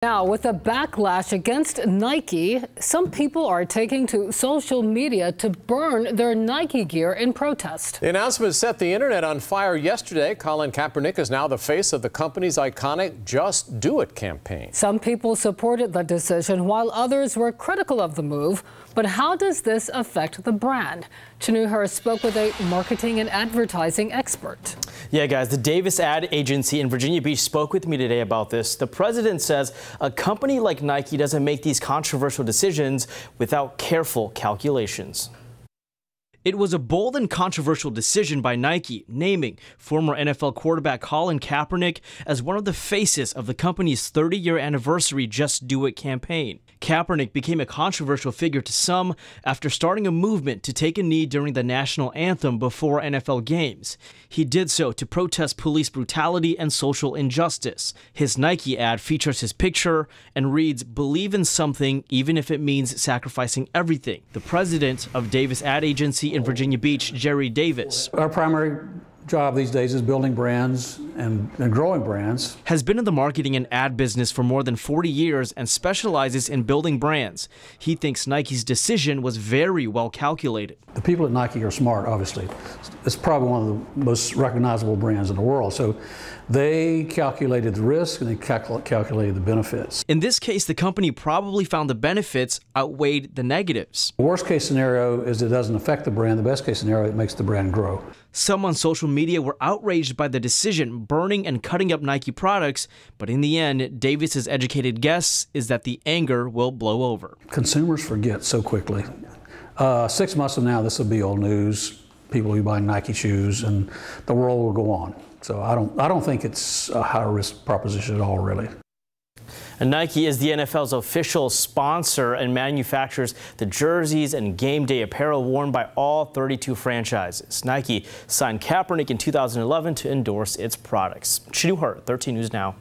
Now, with a backlash against Nike, some people are taking to social media to burn their Nike gear in protest. The announcement set the internet on fire yesterday. Colin Kaepernick is now the face of the company's iconic Just Do It campaign. Some people supported the decision while others were critical of the move. But how does this affect the brand? Chanu spoke with a marketing and advertising expert. Yeah, guys, the Davis ad agency in Virginia Beach spoke with me today about this. The president says a company like Nike doesn't make these controversial decisions without careful calculations. It was a bold and controversial decision by Nike, naming former NFL quarterback Colin Kaepernick as one of the faces of the company's 30-year anniversary Just Do It campaign. Kaepernick became a controversial figure to some after starting a movement to take a knee during the national anthem before NFL games. He did so to protest police brutality and social injustice. His Nike ad features his picture and reads, "Believe in something even if it means sacrificing everything." The president of Davis ad agency in Virginia Beach, Jerry Davis, our primary job these days is building brands and growing brands. Has been in the marketing and ad business for more than 40 years and specializes in building brands. He thinks Nike's decision was very well calculated. The people at Nike are smart, obviously. It's probably one of the most recognizable brands in the world. So they calculated the risk and they calculated the benefits. In this case, the company probably found the benefits outweighed the negatives. The worst case scenario is it doesn't affect the brand. The best case scenario, it makes the brand grow. Some on social media were outraged by the decision, burning and cutting up Nike products. But in the end, Davis's educated guess is that the anger will blow over. Consumers forget so quickly. 6 months from now, this will be old news. People will be buying Nike shoes, and the world will go on. So I don't think it's a high risk proposition at all, really. And Nike is the NFL's official sponsor and manufactures the jerseys and game day apparel worn by all 32 franchises. Nike signed Kaepernick in 2011 to endorse its products. Chanu, 13 News Now.